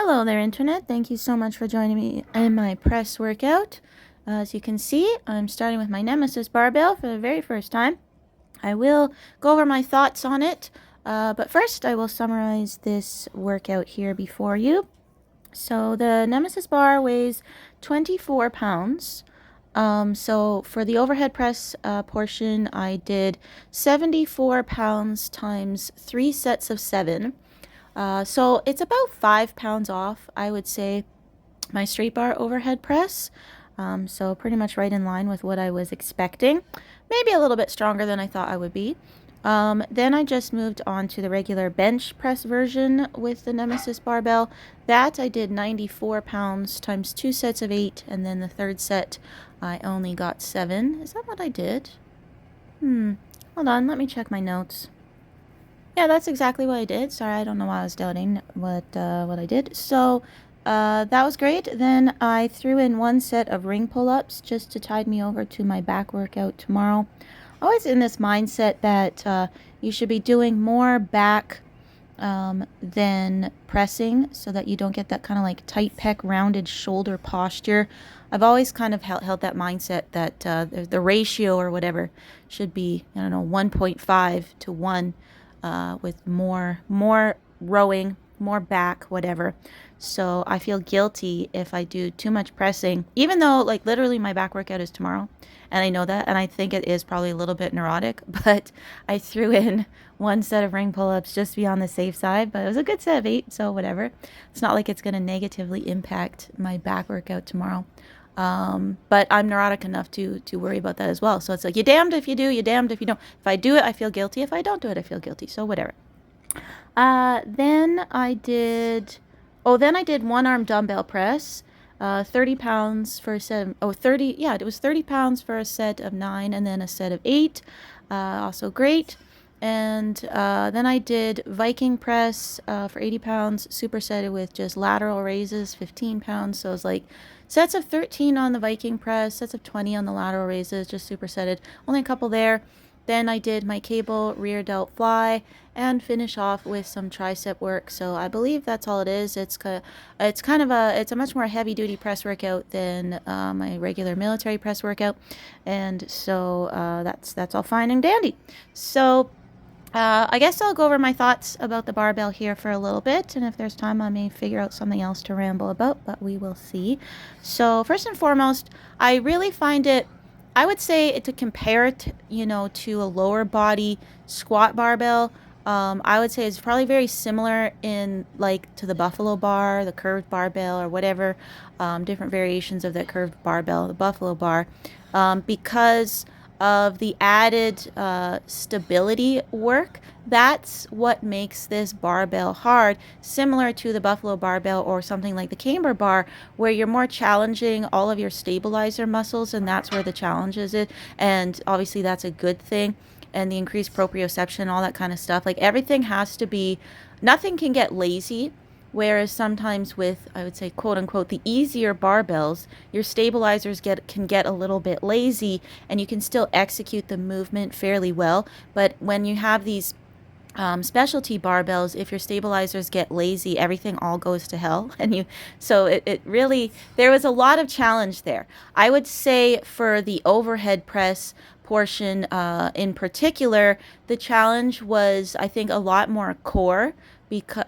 Hello there, Internet. Thank you so much for joining me in my press workout. As you can see, I'm starting with my Nemesis barbell for the very first time. I will go over my thoughts on it, but first I will summarize this workout here before you. So the Nemesis bar weighs 24 pounds. So for the overhead press portion, I did 74 pounds times 3 sets of 7. So it's about 5 pounds off, I would say, my straight bar overhead press. So pretty much right in line with what I was expecting. Maybe a little bit stronger than I thought I would be. Then I just moved on to the regular bench press version with the Nemesis barbell. That I did 94 pounds times 2 sets of 8, and then the third set I only got 7. Is that what I did? Hold on, let me check my notes. Yeah, that's exactly what I did. Sorry, I don't know why I was doubting what I did. So that was great. Then I threw in 1 set of ring pull-ups just to tide me over to my back workout tomorrow. Always in this mindset that you should be doing more back than pressing, so that you don't get that kind of like tight pec, rounded shoulder posture. I've always kind of held that mindset that the ratio or whatever should be, I don't know, 1.5 to 1. With more rowing, more back, whatever. So I feel guilty if I do too much pressing, even though like literally my back workout is tomorrow, and I know that, and I think it is probably a little bit neurotic, but I threw in 1 set of ring pull-ups just to be on the safe side. But it was a good set of 8, so whatever. It's not like it's going to negatively impact my back workout tomorrow. But I'm neurotic enough to worry about that as well. So it's like, you're damned if you do, you're damned if you don't. If I do it, I feel guilty. If I don't do it, I feel guilty. So whatever. Then I did 1 arm dumbbell press, 30 pounds for a set of, 30, yeah, it was 30 pounds for a set of 9 and then a set of 8. Also great. And then I did Viking press for 80 pounds, supersetted with just lateral raises, 15 pounds. So it was like sets of 13 on the Viking press, sets of 20 on the lateral raises, just supersetted. Only a couple there. Then I did my cable rear delt fly and finish off with some tricep work. So I believe that's all it is. It's a much more heavy duty press workout than my regular military press workout, and so that's all fine and dandy. So I guess I'll go over my thoughts about the barbell here for a little bit, and if there's time I may figure out something else to ramble about, but we will see. So first and foremost, I really find it, I would say to compare it, to a lower body squat barbell, I would say it's probably very similar in like to the buffalo bar, the curved barbell, or whatever, different variations of that curved barbell, the buffalo bar, because of the added stability work. That's what makes this barbell hard, similar to the buffalo barbell or something like the camber bar, where you're more challenging all of your stabilizer muscles, and that's where the challenge is. And obviously that's a good thing, and the increased proprioception, all that kind of stuff. Like everything has to be, nothing can get lazy. Whereas sometimes with, I would say, quote unquote, the easier barbells, your stabilizers can get a little bit lazy, and you can still execute the movement fairly well. But when you have these specialty barbells, if your stabilizers get lazy, everything all goes to hell. So it really, there was a lot of challenge there. I would say for the overhead press portion in particular, the challenge was, I think, a lot more core, because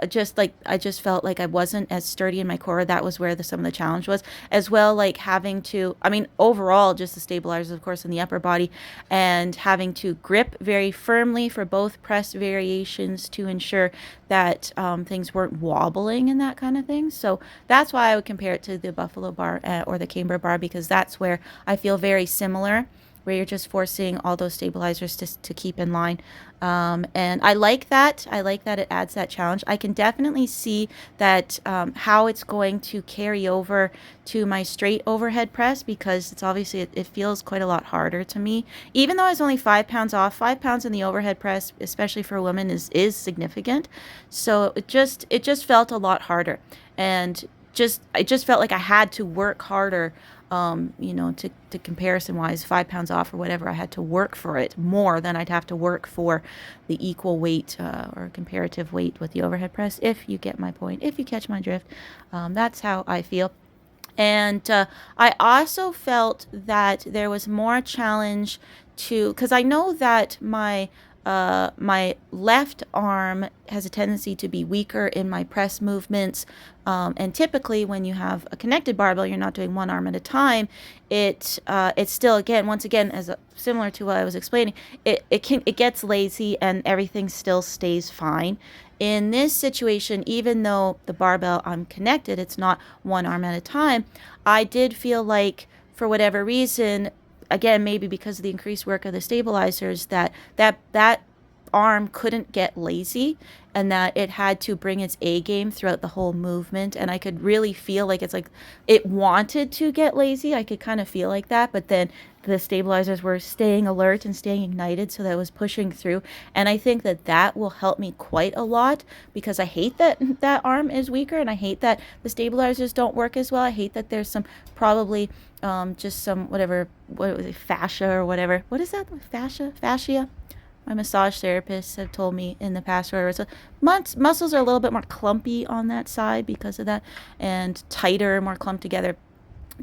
I just felt like I wasn't as sturdy in my core. That was where some of the challenge was, as well, like having to, I mean, overall just the stabilizers, of course, in the upper body, and having to grip very firmly for both press variations to ensure that things weren't wobbling and that kind of thing. So that's why I would compare it to the buffalo bar or the camber bar, because that's where I feel very similar, where you're just forcing all those stabilizers to keep in line. And I like that. I like that it adds that challenge. I can definitely see that how it's going to carry over to my straight overhead press, because it's obviously, it feels quite a lot harder to me. Even though I was only 5 pounds off, 5 pounds in the overhead press, especially for a woman, is significant. So it just felt a lot harder. And I just felt like I had to work harder to comparison wise, 5 pounds off or whatever, I had to work for it more than I'd have to work for the equal weight or comparative weight with the overhead press, if you get my point, if you catch my drift. That's how I feel. And I also felt that there was more challenge to, because I know that my left arm has a tendency to be weaker in my press movements. And typically when you have a connected barbell, you're not doing one arm at a time. It's still, again, once again, similar to what I was explaining, it gets lazy and everything still stays fine. In this situation, even though the barbell, I'm connected, it's not one arm at a time, I did feel like, for whatever reason, again, maybe because of the increased work of the stabilizers, that arm couldn't get lazy, and that it had to bring its A game throughout the whole movement. And I could really feel like it's like it wanted to get lazy. I could kind of feel like that, but then the stabilizers were staying alert and staying ignited, so that was pushing through. And I think that will help me quite a lot, because I hate that that arm is weaker, and I hate that the stabilizers don't work as well. I hate that there's some probably just some whatever, what was it, fascia or whatever. What is that? Fascia? My massage therapists have told me in the past, where it's muscles are a little bit more clumpy on that side because of that, and tighter, more clumped together,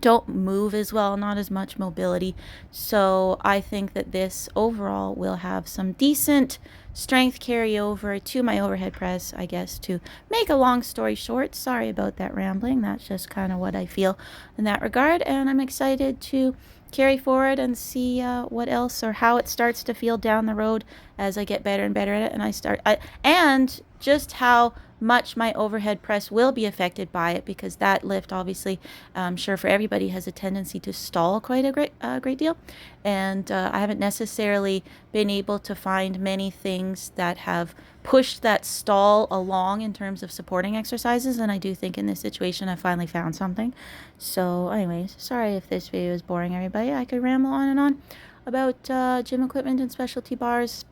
don't move as well, not as much mobility. So I think that this overall will have some decent strength carryover to my overhead press, I guess. To make a long story short, sorry about that rambling, that's just kind of what I feel in that regard, and I'm excited to carry forward and see what else, or how it starts to feel down the road as I get better and better at it, and just how much my overhead press will be affected by it, because that lift, obviously, I'm sure for everybody, has a tendency to stall quite a great deal. And I haven't necessarily been able to find many things that have pushed that stall along in terms of supporting exercises, and I do think in this situation I finally found something. So anyways, sorry if this video is boring, everybody. I could ramble on and on about gym equipment and specialty bars,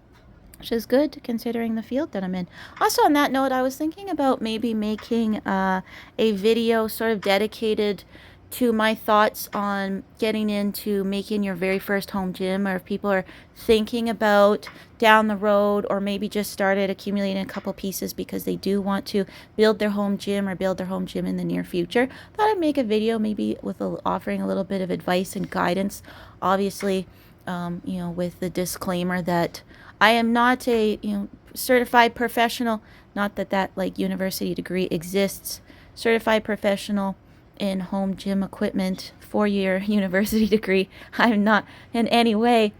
which is good considering the field that I'm in. Also, on that note, I was thinking about maybe making a video sort of dedicated to my thoughts on getting into making your very first home gym, or if people are thinking about down the road, or maybe just started accumulating a couple pieces because they do want to build their home gym, or build their home gym in the near future. Thought I'd make a video maybe with offering a little bit of advice and guidance, obviously, with the disclaimer that I am not a certified professional, not that like university degree exists, certified professional in home gym equipment, 4-year university degree. I'm not in any way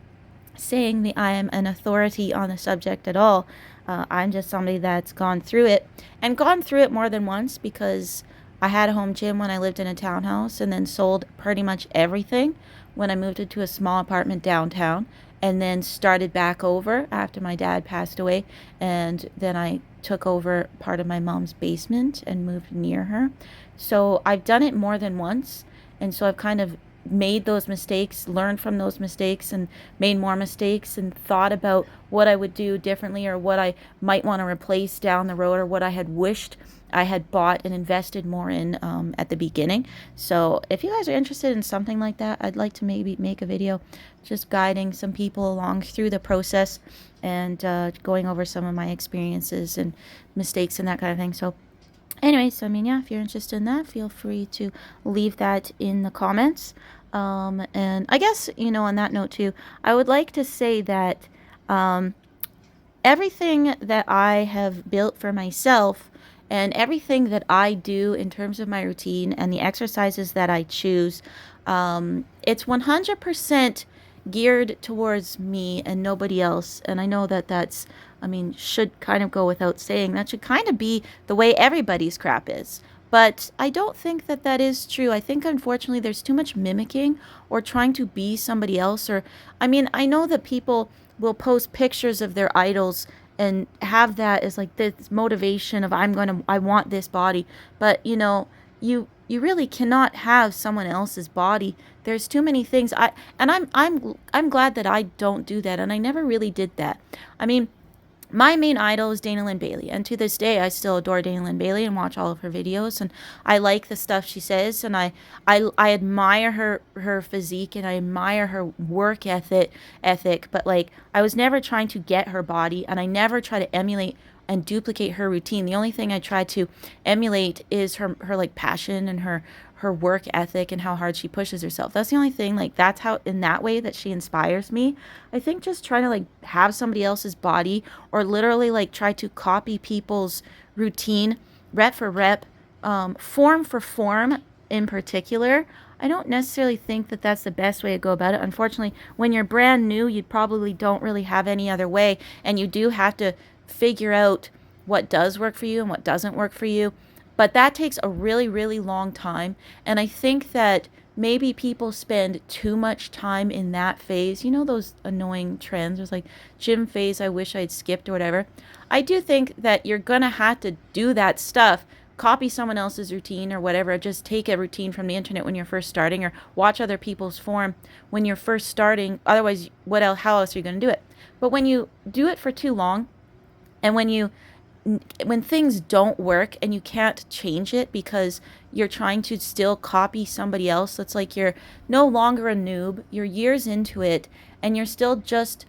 saying that I am an authority on the subject at all. I'm just somebody that's gone through it, and gone through it more than once, because I had a home gym when I lived in a townhouse, and then sold pretty much everything when I moved into a small apartment downtown, and then started back over after my dad passed away. And then I took over part of my mom's basement and moved near her. So I've done it more than once, and so I've kind of made those mistakes, learned from those mistakes, and made more mistakes, and thought about what I would do differently, or what I might want to replace down the road, or what I had wished I had bought and invested more in at the beginning. So if you guys are interested in something like that, I'd like to maybe make a video just guiding some people along through the process, and going over some of my experiences and mistakes and that kind of thing. So anyways, I mean, yeah, if you're interested in that, feel free to leave that in the comments. And I guess, on that note too, I would like to say that everything that I have built for myself, and everything that I do in terms of my routine and the exercises that I choose, it's 100% geared towards me and nobody else. And I know that that's, should kind of go without saying. That should kind of be the way everybody's crap is. But I don't think that that is true. I think, unfortunately, there's too much mimicking or trying to be somebody else. Or, I know that people will post pictures of their idols and have that as like this motivation of I want this body. But you really cannot have someone else's body. There's too many things. I'm glad that I don't do that, and I never really did that. my main idol is Dana Lynn Bailey, and to this day I still adore Dana Lynn Bailey and watch all of her videos, and I like the stuff she says, and I admire her physique, and I admire her work ethic, but like I was never trying to get her body, and I never try to emulate and duplicate her routine. The only thing I try to emulate is her like passion and her work ethic and how hard she pushes herself. That's the only thing, like that's how, in that way, that she inspires me. I think just trying to like have somebody else's body, or literally like try to copy people's routine, rep for rep, form for form in particular, I don't necessarily think that that's the best way to go about it. Unfortunately, when you're brand new, you probably don't really have any other way, and you do have to figure out what does work for you and what doesn't work for you. But that takes a really, really long time. And I think that maybe people spend too much time in that phase. You know, those annoying trends. There's like gym phase I wish I'd skipped or whatever. I do think that you're going to have to do that stuff. Copy someone else's routine or whatever. Just take a routine from the internet when you're first starting, or watch other people's form when you're first starting. Otherwise, what else, how else are you going to do it? But when you do it for too long, and when things don't work and you can't change it because you're trying to still copy somebody else, it's like you're no longer a noob, you're years into it, and you're still just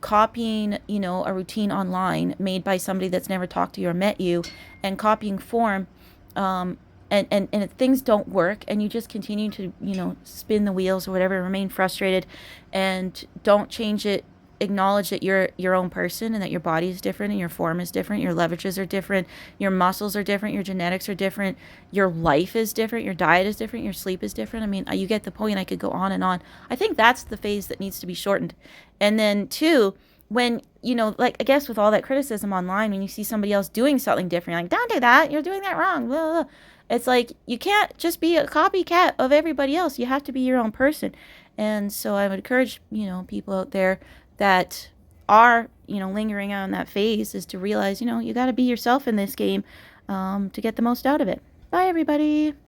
copying, you know, a routine online made by somebody that's never talked to you or met you, and copying form, and things don't work, and you just continue to, you know, spin the wheels or whatever, remain frustrated, and don't change it. Acknowledge that you're your own person, and that your body is different, and your form is different, your leverages are different, your muscles are different, your genetics are different, your life is different, your diet is different, your sleep is different. I mean, you get the point. I could go on and on. I think that's the phase that needs to be shortened. And then two, when, you know, like I guess with all that criticism online, when you see somebody else doing something different, you're like, don't do that, you're doing that wrong, blah, blah, blah. It's like you can't just be a copycat of everybody else. You have to be your own person. And so I would encourage, you know, people out there that are, you know, lingering on that phase, is to realize, you know, you got to be yourself in this game, to get the most out of it. Bye, everybody.